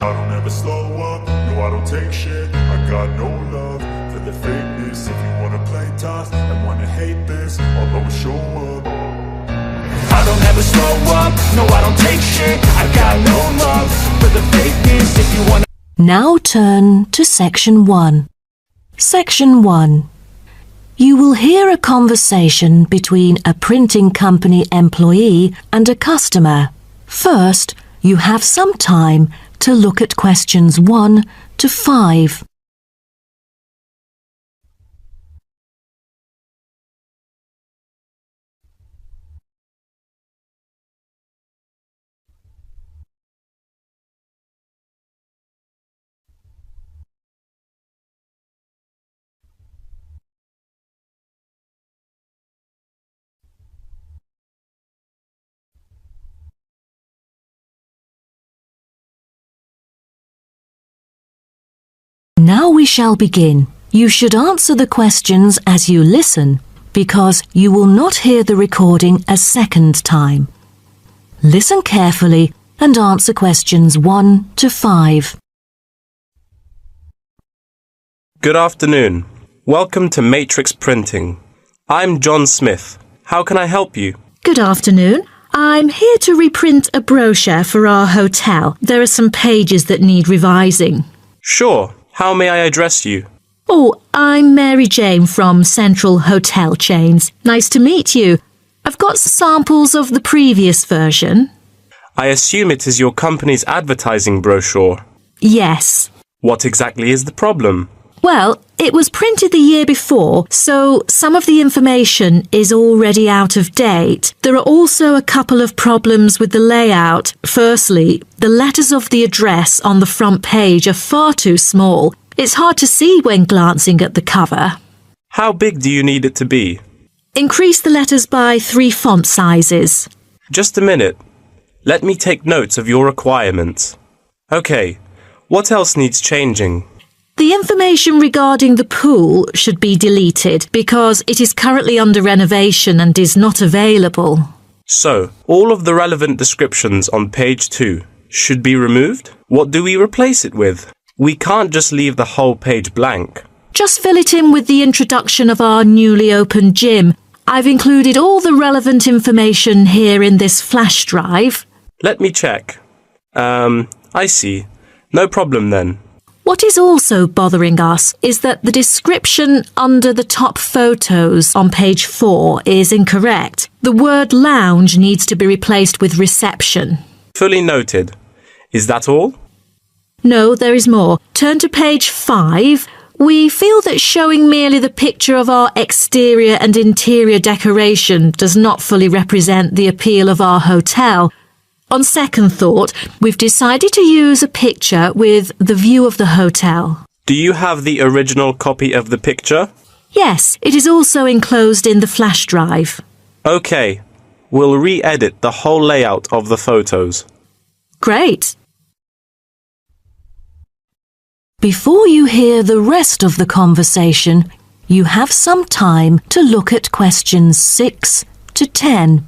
I don't ever slow up, no I don't take shit. I got no love for the fakeness. If you wanna play tough and wanna hate this, I'll always show up. I don't ever slow up, no I don't take shit. I got no love for the fakeness. If you wanna... Now turn to Section 1. Section 1. You will hear a conversation between a printing company employee and a customer. First, you have some time to look at questions 1 to 5. Now we shall begin. You should answer the questions as you listen, because you will not hear the recording a second time. Listen carefully and answer questions 1 to 5. Good afternoon. Welcome to Matrix Printing. I'm John Smith. How can I help you? Good afternoon. I'm here to reprint a brochure for our hotel. There are some pages that need revising. Sure. How may I address you? Oh, I'm Mary Jane from Central Hotel Chains. Nice to meet you. I've got samples of the previous version. I assume it is your company's advertising brochure. Yes. What exactly is the problem? Well, it was printed the year before, so some of the information is already out of date. There are also a couple of problems with the layout. Firstly, the letters of the address on the front page are far too small. It's hard to see when glancing at the cover. How big do you need it to be? Increase the letters by 3 font sizes. Just a minute. Let me take notes of your requirements. Okay, what else needs changing? The information regarding the pool should be deleted because it is currently under renovation and is not available. So, all of the relevant descriptions on page 2 should be removed? What do we replace it with? We can't just leave the whole page blank. Just fill it in with the introduction of our newly opened gym. I've included all the relevant information here in this flash drive. Let me check. I see. No problem then. What is also bothering us is that the description under the top photos on page 4 is incorrect. The word lounge needs to be replaced with reception. Fully noted. Is that all? No, there is more. Turn to page 5. We feel that showing merely the picture of our exterior and interior decoration does not fully represent the appeal of our hotel. On second thought, we've decided to use a picture with the view of the hotel. Do you have the original copy of the picture? Yes, it is also enclosed in the flash drive. Okay, we'll re-edit the whole layout of the photos. Great. Before you hear the rest of the conversation, you have some time to look at questions 6 to 10.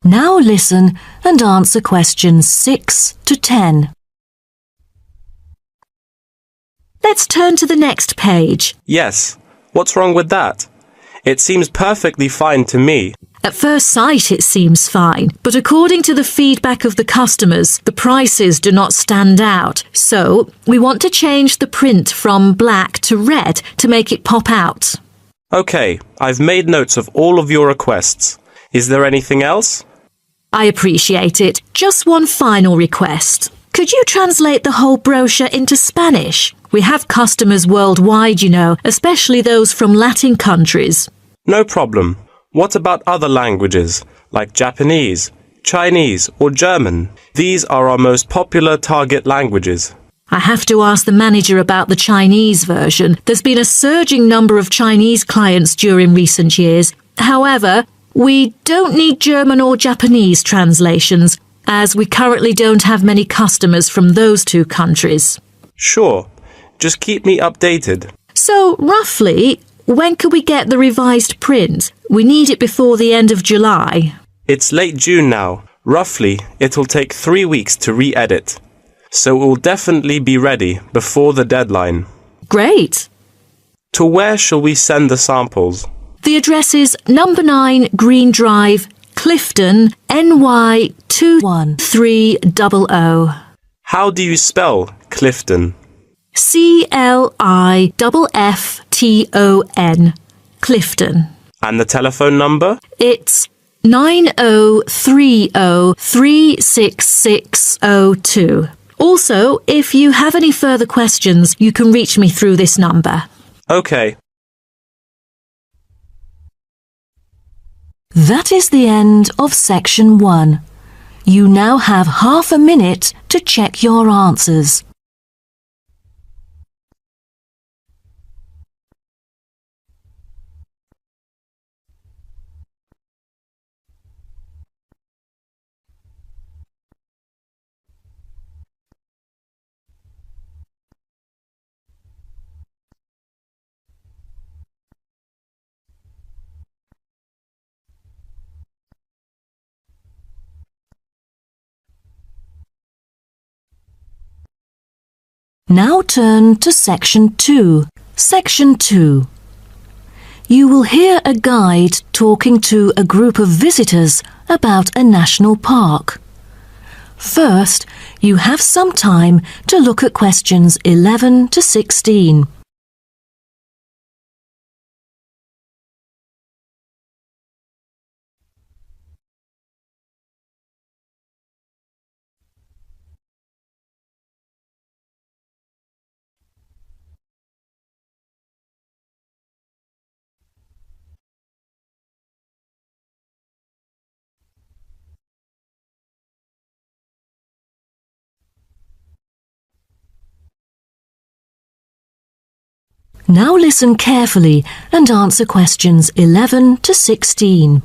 Now listen and answer questions 6 to 10. Let's turn to the next page. Yes. What's wrong with that? It seems perfectly fine to me. At first sight it seems fine, but according to the feedback of the customers, the prices do not stand out. So, we want to change the print from black to red to make it pop out. Okay, I've made notes of all of your requests. Is there anything else? I appreciate it. Just one final request. Could you translate the whole brochure into Spanish? We have customers worldwide, you know, especially those from Latin countries. No problem. What about other languages, like Japanese, Chinese, or German? These are our most popular target languages. I have to ask the manager about the Chinese version. There's been a surging number of Chinese clients during recent years. However, we don't need German or Japanese translations, as we currently don't have many customers from those two countries. Sure. Just keep me updated. So, roughly, when could we get the revised print? We need it before the end of July. It's late June now. Roughly, it'll take 3 weeks to re-edit. So it will definitely be ready before the deadline. Great. To where shall we send the samples? The address is number 9 Green Drive, Clifton, NY 21300. How do you spell Clifton? CLIFFTON, Clifton. And the telephone number? It's 9030366602. Also, if you have any further questions, you can reach me through this number. Okay. That is the end of section 1. You now have half a minute to check your answers. Now turn to section 2. Section 2. You will hear a guide talking to a group of visitors about a national park. First, you have some time to look at questions 11 to 16. Now listen carefully and answer questions 11 to 16.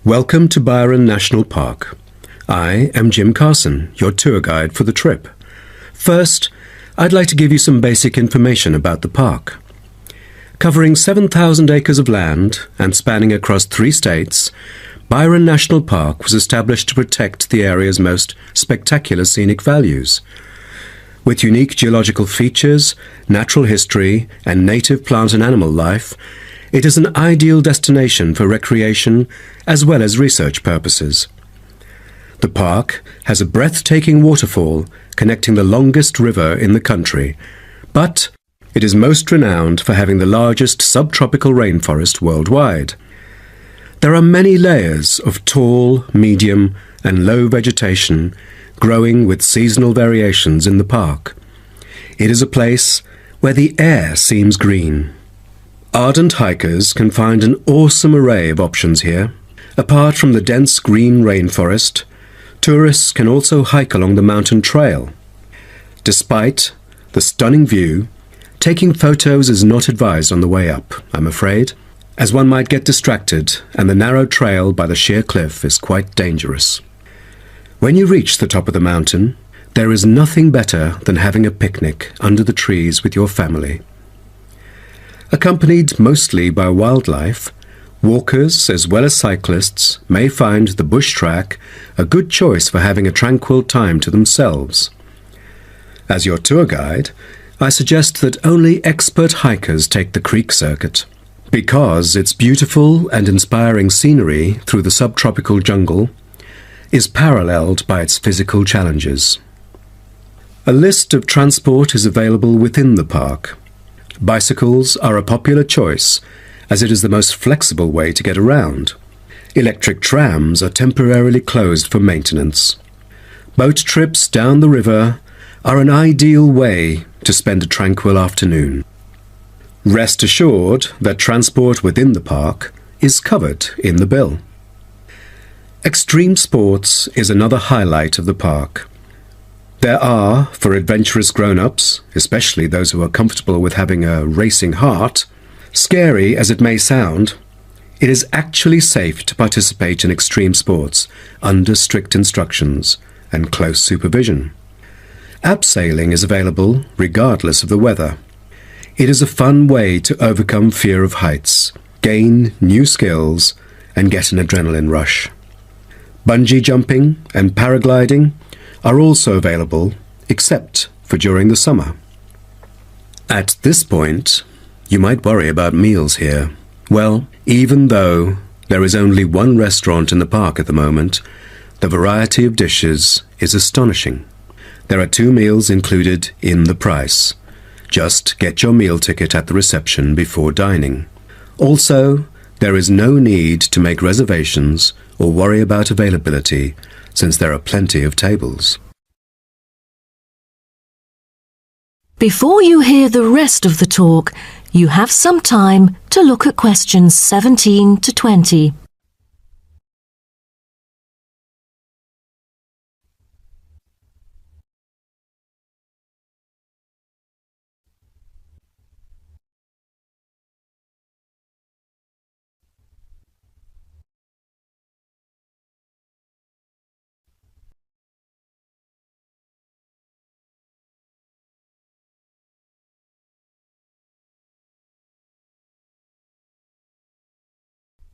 Welcome to Byron National Park. I am Jim Carson, your tour guide for the trip. First, I'd like to give you some basic information about the park. Covering 7,000 acres of land and spanning across 3 states, Byron National Park was established to protect the area's most spectacular scenic values. With unique geological features, natural history, and native plant and animal life, it is an ideal destination for recreation as well as research purposes. The park has a breathtaking waterfall connecting the longest river in the country, but it is most renowned for having the largest subtropical rainforest worldwide. There are many layers of tall, medium, and low vegetation growing with seasonal variations in the park. It is a place where the air seems green. Ardent hikers can find an awesome array of options here. Apart from the dense green rainforest, tourists can also hike along the mountain trail. Despite the stunning view, taking photos is not advised on the way up, I'm afraid, as one might get distracted and the narrow trail by the sheer cliff is quite dangerous. When you reach the top of the mountain, there is nothing better than having a picnic under the trees with your family. Accompanied mostly by wildlife, walkers as well as cyclists may find the bush track a good choice for having a tranquil time to themselves. As your tour guide, I suggest that only expert hikers take the creek circuit, because its beautiful and inspiring scenery through the subtropical jungle is paralleled by its physical challenges. A list of transport is available within the park. Bicycles are a popular choice, as it is the most flexible way to get around. Electric trams are temporarily closed for maintenance. Boat trips down the river are an ideal way to spend a tranquil afternoon. Rest assured that transport within the park is covered in the bill. Extreme sports is another highlight of the park. There are, for adventurous grown-ups, especially those who are comfortable with having a racing heart, scary as it may sound, it is actually safe to participate in extreme sports under strict instructions and close supervision. Abseiling is available regardless of the weather. It is a fun way to overcome fear of heights, gain new skills, and get an adrenaline rush. Bungee jumping and paragliding are also available, except for during the summer. At this point, you might worry about meals here. Well, even though there is only one restaurant in the park at the moment, the variety of dishes is astonishing. There are 2 meals included in the price. Just get your meal ticket at the reception before dining. Also, there is no need to make reservations or worry about availability, since there are plenty of tables. Before you hear the rest of the talk, you have some time to look at questions 17 to 20.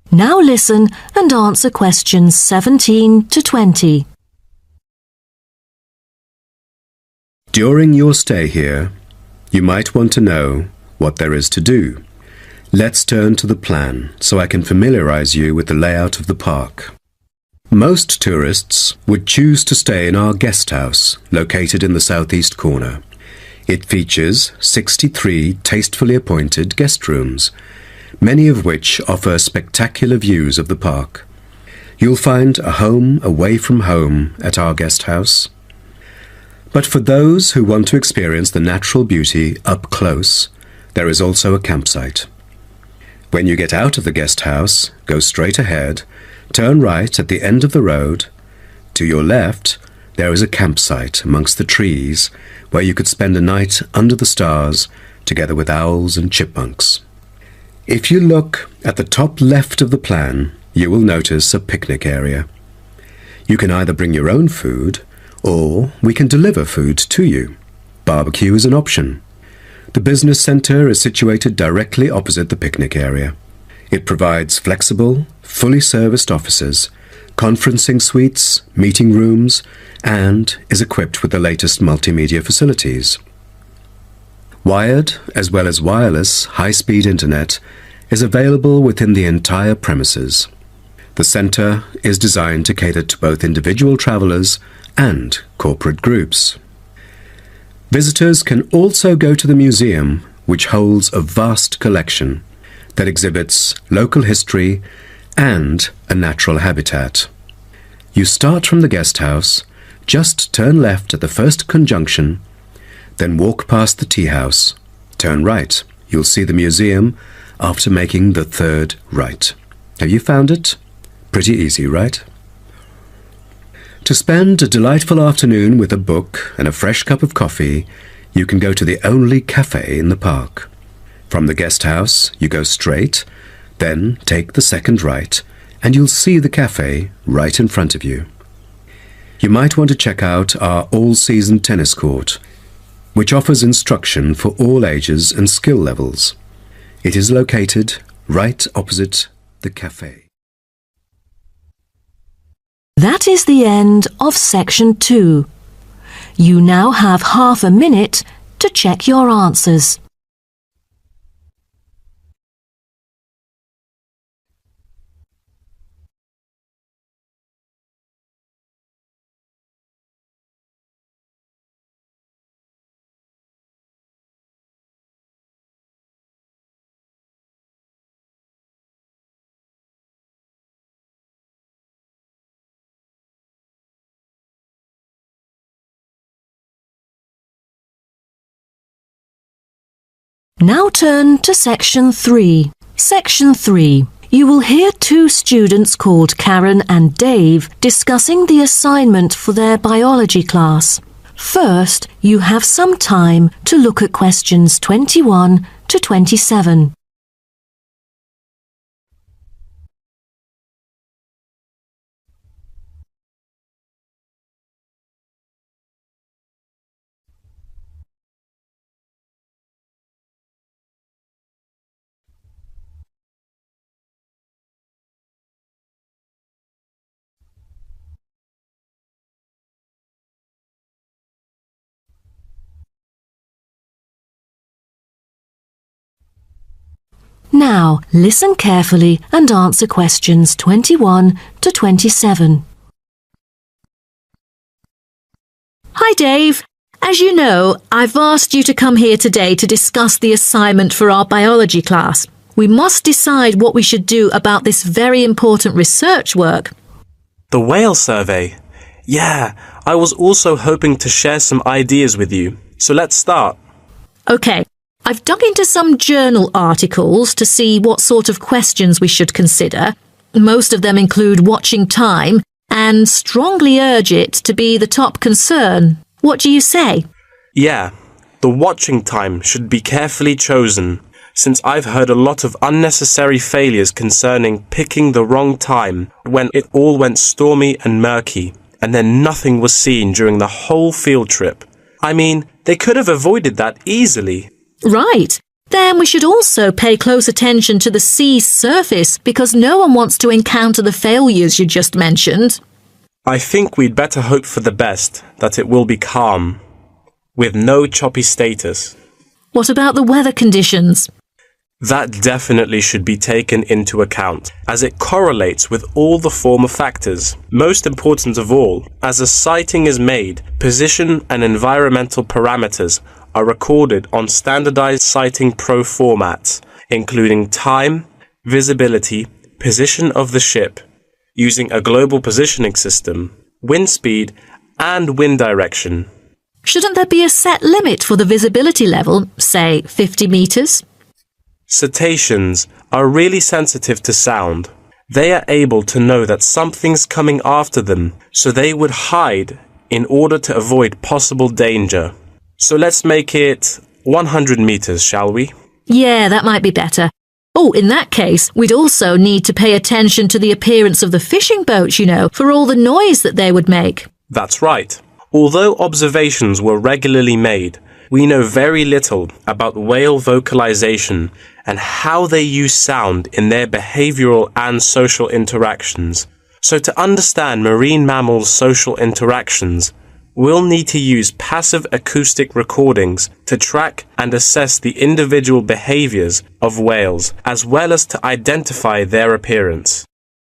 Now listen and answer questions 17 to 20. During your stay here, you might want to know what there is to do. Let's turn to the plan so I can familiarize you with the layout of the park. Most tourists would choose to stay in our guest house, located in the southeast corner. It features 63 tastefully appointed guest rooms, many of which offer spectacular views of the park. You'll find a home away from home at our guest house. But for those who want to experience the natural beauty up close, there is also a campsite. When you get out of the guest house, go straight ahead, turn right at the end of the road. To your left, there is a campsite amongst the trees where you could spend a night under the stars together with owls and chipmunks. If you look at the top left of the plan, you will notice a picnic area. You can either bring your own food, or we can deliver food to you. Barbecue is an option. The business centre is situated directly opposite the picnic area. It provides flexible, fully serviced offices, conferencing suites, meeting rooms, and is equipped with the latest multimedia facilities. Wired, as well as wireless, high-speed internet is available within the entire premises. The centre is designed to cater to both individual travellers and corporate groups. Visitors can also go to the museum, which holds a vast collection that exhibits local history and a natural habitat. You start from the guest house, just turn left at the first conjunction, then walk past the tea house. Turn right. You'll see the museum after making the third right. Have you found it? Pretty easy, right? To spend a delightful afternoon with a book and a fresh cup of coffee, you can go to the only cafe in the park. From the guest house, you go straight, then take the second right, and you'll see the cafe right in front of you. You might want to check out our all-season tennis court, which offers instruction for all ages and skill levels. It is located right opposite the cafe. That is the end of section 2. You now have half a minute to check your answers. Now turn to section 3. Section 3. You will hear two students called Karen and Dave discussing the assignment for their biology class. First, you have some time to look at questions 21 to 27. Now, listen carefully and answer questions 21 to 27. Hi, Dave. As you know, I've asked you to come here today to discuss the assignment for our biology class. We must decide what we should do about this very important research work. The whale survey. Yeah, I was also hoping to share some ideas with you. So let's start. OK, I've dug into some journal articles to see what sort of questions we should consider. Most of them include watching time and strongly urge it to be the top concern. What do you say? Yeah, the watching time should be carefully chosen, since I've heard a lot of unnecessary failures concerning picking the wrong time when it all went stormy and murky, and then nothing was seen during the whole field trip. I mean, they could have avoided that easily. Right. Then we should also pay close attention to the sea's surface because no one wants to encounter the failures you just mentioned. I think we'd better hope for the best, that it will be calm, with no choppy status. What about the weather conditions? That definitely should be taken into account, as it correlates with all the former factors. Most important of all, as a sighting is made, position and environmental parameters are recorded on standardized sighting pro formats, including time, visibility, position of the ship, using a global positioning system, wind speed, and wind direction. Shouldn't there be a set limit for the visibility level, say 50 meters? Cetaceans are really sensitive to sound. They are able to know that something's coming after them, so they would hide in order to avoid possible danger. So let's make it 100 meters, shall we? Yeah, that might be better. Oh, in that case, we'd also need to pay attention to the appearance of the fishing boats, for all the noise that they would make. That's right. Although observations were regularly made, we know very little about whale vocalization and how they use sound in their behavioral and social interactions. So to understand marine mammals' social interactions, we'll need to use passive acoustic recordings to track and assess the individual behaviors of whales, as well as to identify their appearance.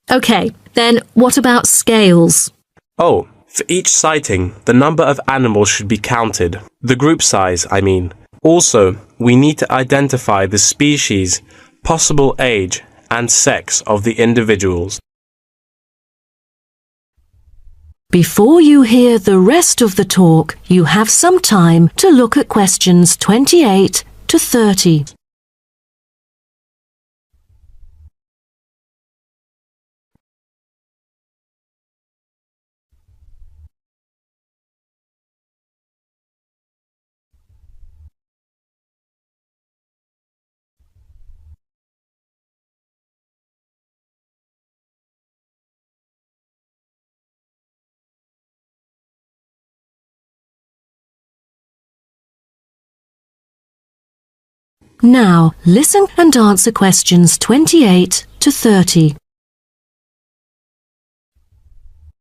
OK, then what about scales? Oh, for each sighting, the number of animals should be counted. The group size, I mean. Also, we need to identify the species, possible age, and sex of the individuals. Before you hear the rest of the talk, you have some time to look at questions 28 to 30. Now, listen and answer questions 28 to 30.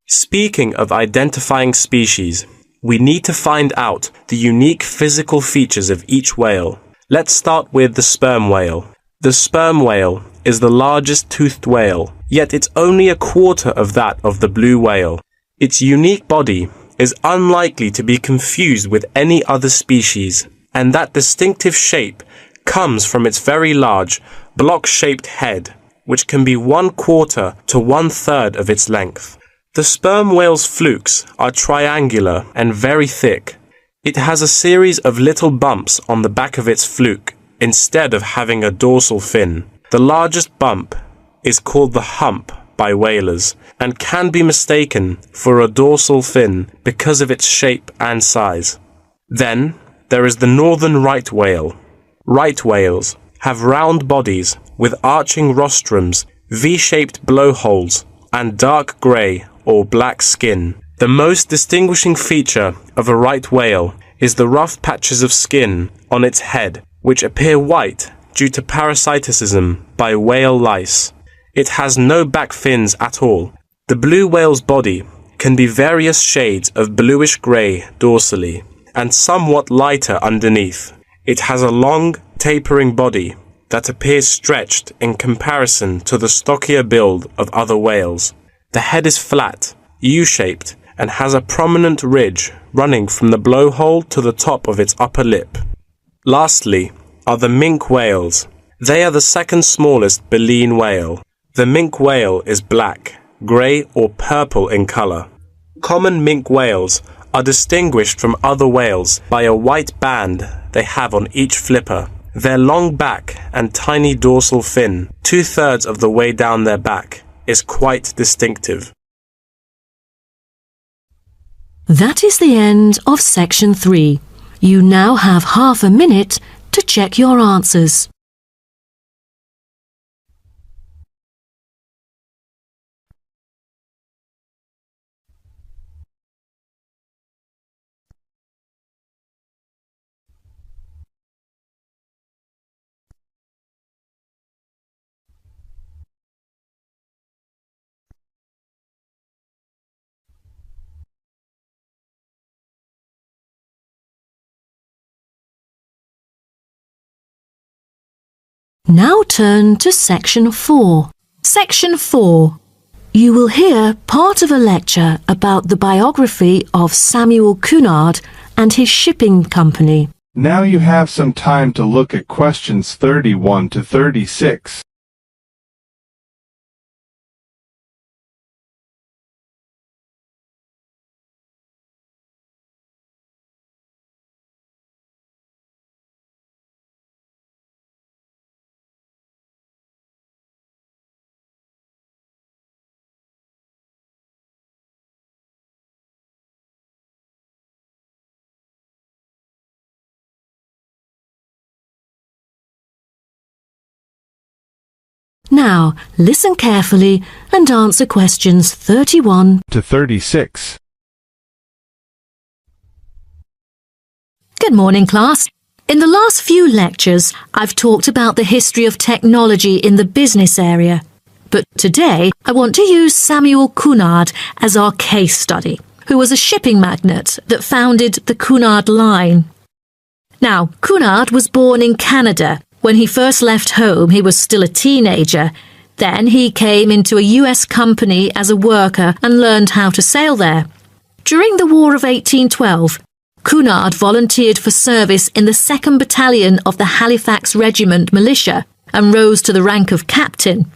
Speaking of identifying species, we need to find out the unique physical features of each whale. Let's start with the sperm whale. The sperm whale is the largest toothed whale, yet it's only a quarter of that of the blue whale. Its unique body is unlikely to be confused with any other species, and that distinctive shape comes from its very large, block-shaped head, which can be 1/4 to 1/3 of its length. The sperm whale's flukes are triangular and very thick. It has a series of little bumps on the back of its fluke, instead of having a dorsal fin. The largest bump is called the hump by whalers and can be mistaken for a dorsal fin because of its shape and size. Then there is the northern right whale. Right whales have round bodies with arching rostrums, V-shaped blowholes, and dark grey or black skin. The most distinguishing feature of a right whale is the rough patches of skin on its head, which appear white due to parasitism by whale lice. It has no back fins at all. The blue whale's body can be various shades of bluish-grey dorsally and somewhat lighter underneath. It has a long, tapering body that appears stretched in comparison to the stockier build of other whales. The head is flat, U-shaped, and has a prominent ridge running from the blowhole to the top of its upper lip. Lastly are the minke whales. They are the second smallest baleen whale. The minke whale is black, grey or purple in colour. Common minke whales are distinguished from other whales by a white band they have on each flipper. Their long back and tiny dorsal fin, 2/3 of the way down their back, is quite distinctive. That is the end of section 3. You now have half a minute to check your answers. Now turn to section 4. Section 4. You will hear part of a lecture about the biography of Samuel Cunard and his shipping company. Now you have some time to look at questions 31 to 36. Now, listen carefully and answer questions 31 to 36. Good morning, class. In the last few lectures, I've talked about the history of technology in the business area. But today, I want to use Samuel Cunard as our case study, who was a shipping magnate that founded the Cunard Line. Now, Cunard was born in Canada. When he first left home, he was still a teenager. Then he came into a US company as a worker and learned how to sail there. During the War of 1812, Cunard volunteered for service in the 2nd Battalion of the Halifax Regiment Militia and rose to the rank of captain.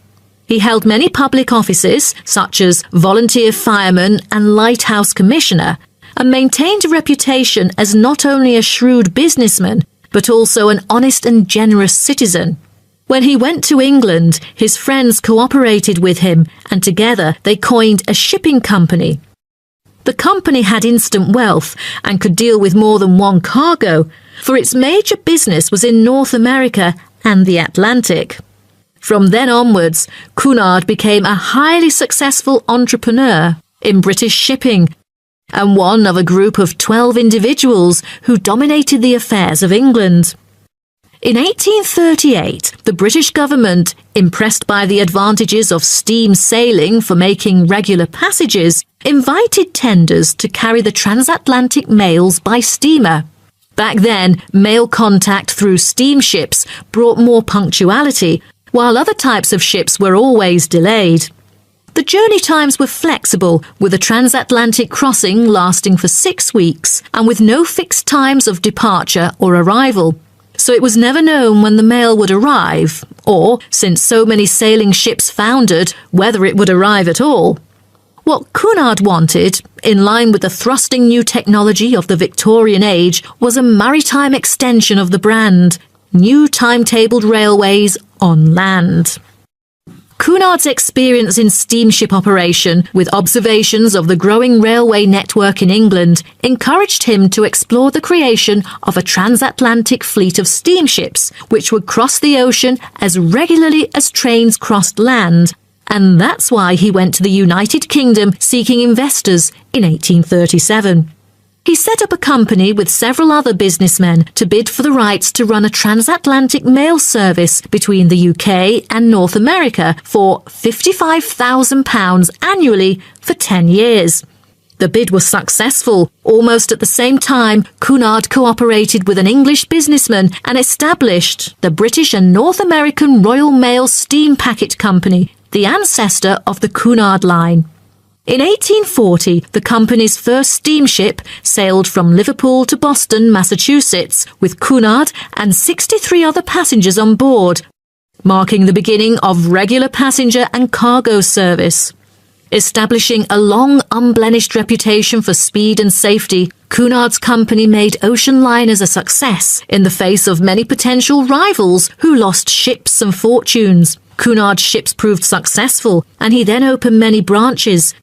He held many public offices, such as volunteer fireman and lighthouse commissioner, and maintained a reputation as not only a shrewd businessman, but also an honest and generous citizen. When he went to England, his friends cooperated with him, and together they coined a shipping company. The company had instant wealth and could deal with more than one cargo, for its major business was in North America and the Atlantic. From then onwards, Cunard became a highly successful entrepreneur in British shipping, and one of a group of 12 individuals who dominated the affairs of England. In 1838, the British government, impressed by the advantages of steam sailing for making regular passages, invited tenders to carry the transatlantic mails by steamer. Back then, mail contact through steamships brought more punctuality, while other types of ships were always delayed. The journey times were flexible, with a transatlantic crossing lasting for 6 weeks and with no fixed times of departure or arrival. So it was never known when the mail would arrive, or, since so many sailing ships foundered, whether it would arrive at all. What Cunard wanted, in line with the thrusting new technology of the Victorian age, was a maritime extension of the brand, new timetabled railways on land. Cunard's experience in steamship operation, with observations of the growing railway network in England, encouraged him to explore the creation of a transatlantic fleet of steamships, which would cross the ocean as regularly as trains crossed land. And that's why he went to the United Kingdom seeking investors in 1837. He set up a company with several other businessmen to bid for the rights to run a transatlantic mail service between the UK and North America for £55,000 annually for 10 years. The bid was successful. Almost at the same time, Cunard cooperated with an English businessman and established the British and North American Royal Mail Steam Packet Company, the ancestor of the Cunard Line. In 1840, the company's first steamship sailed from Liverpool to Boston, Massachusetts, with Cunard and 63 other passengers on board, marking the beginning of regular passenger and cargo service. Establishing a long, unblemished reputation for speed and safety, Cunard's company made ocean liners a success in the face of many potential rivals who lost ships and fortunes. Cunard's ships proved successful, and he then opened many branches.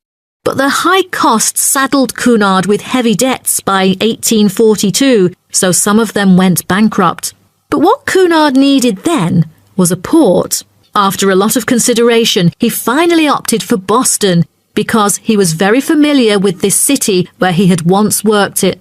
But the high costs saddled Cunard with heavy debts by 1842, so some of them went bankrupt. But what Cunard needed then was a port. After a lot of consideration, he finally opted for Boston because he was very familiar with this city where he had once worked it.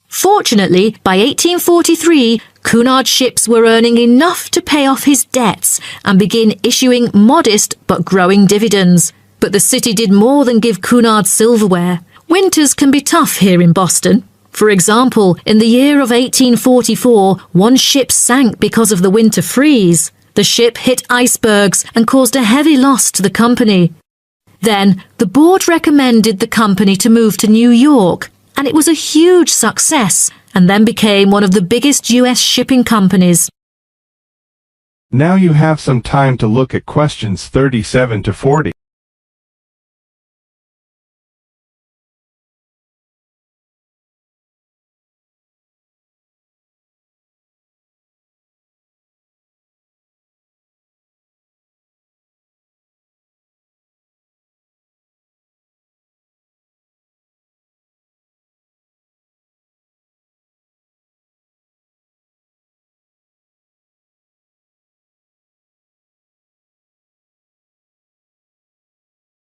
Fortunately, by 1843, Cunard's ships were earning enough to pay off his debts and begin issuing modest but growing dividends. But the city did more than give Cunard silverware. Winters can be tough here in Boston. For example, in the year of 1844, one ship sank because of the winter freeze. The ship hit icebergs and caused a heavy loss to the company. Then, the board recommended the company to move to New York, and it was a huge success, and then became one of the biggest U.S. shipping companies. Now you have some time to look at questions 37 to 40.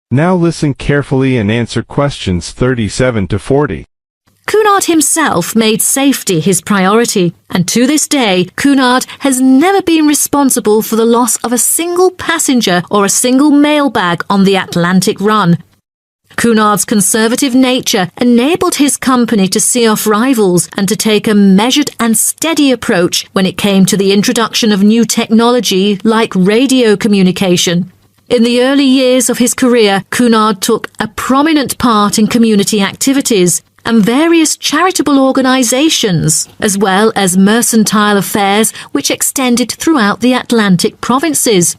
Now listen carefully and answer questions 37 to 40. Cunard himself made safety his priority, and to this day, Cunard has never been responsible for the loss of a single passenger or a single mail bag on the Atlantic run. Cunard's conservative nature enabled his company to see off rivals and to take a measured and steady approach when it came to the introduction of new technology like radio communication. In the early years of his career, Cunard took a prominent part in community activities and various charitable organisations, as well as mercantile affairs which extended throughout the Atlantic provinces.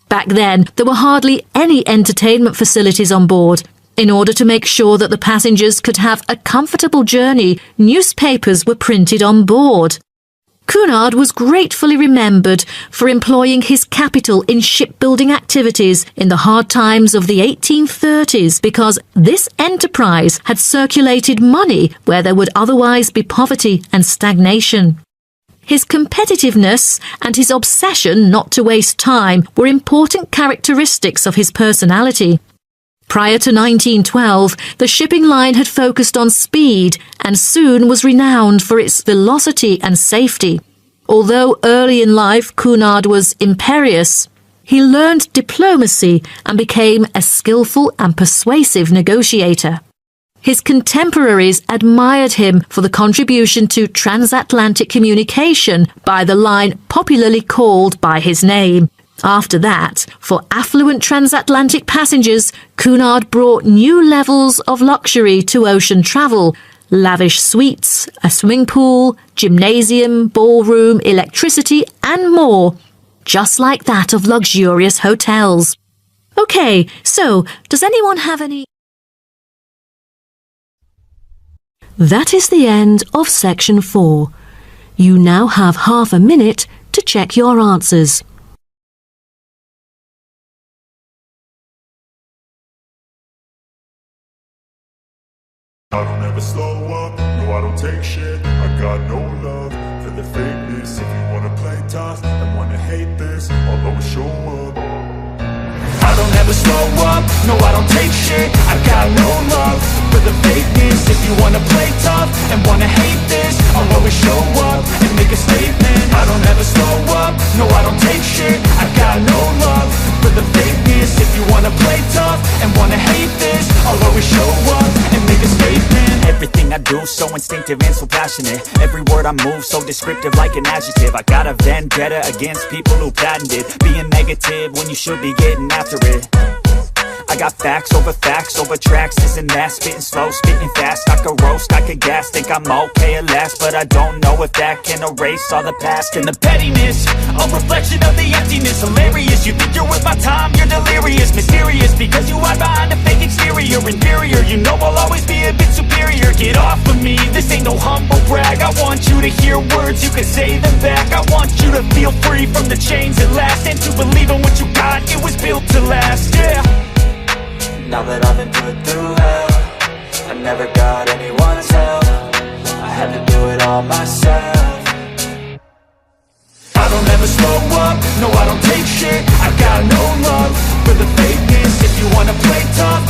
Back then, there were hardly any entertainment facilities on board. In order to make sure that the passengers could have a comfortable journey, newspapers were printed on board. Cunard was gratefully remembered for employing his capital in shipbuilding activities in the hard times of the 1830s because this enterprise had circulated money where there would otherwise be poverty and stagnation. His competitiveness and his obsession not to waste time were important characteristics of his personality. Prior to 1912, the shipping line had focused on speed and soon was renowned for its velocity and safety. Although early in life Cunard was imperious, he learned diplomacy and became a skillful and persuasive negotiator. His contemporaries admired him for the contribution to transatlantic communication by the line popularly called by his name. After that, for affluent transatlantic passengers, Cunard brought new levels of luxury to ocean travel. Lavish suites, a swimming pool, gymnasium, ballroom, electricity, and more, just like that of luxurious hotels. Okay, so does anyone have any? That is the end of section 4. You now have half a minute to check your answers. don't take shit. I got no love for the fakeness. If you wanna play tough and wanna hate this, I'll always show up. I don't ever slow up, no I don't take shit. I got no love for the fakeness. If you wanna play tough and wanna hate this, I'll always show up and make a statement. I don't ever slow up, no I don't take shit. I got no love for the fakeness. If you wanna play tough and wanna hate this, I'll always show up and make a statement. Everything I do so instinctive and so passionate. Every word I move so descriptive like an adjective. I got a vendetta against people who patented being negative when you should be getting after it. I got facts over tracks, this and that. Spitting slow, spitting fast, I could roast, I could gas. Think I'm okay at last, but I don't know if that can erase all the past. And the pettiness, a reflection of the emptiness. Hilarious, you think you're worth my time, you're delirious. Mysterious, because you hide behind a fake exterior. Inferior, you know I'll always be a bit superior. Get off of me, this ain't no humble brag. I want you to hear words, you can say them back. I want you to feel free from the chains at last, and to believe in what you got, it was built to last, yeah. Now that I've been put through hell, I never got anyone's help. I had to do it all myself. I don't ever slow up, no I don't take shit. I got no love for the fakeness. If you wanna play tough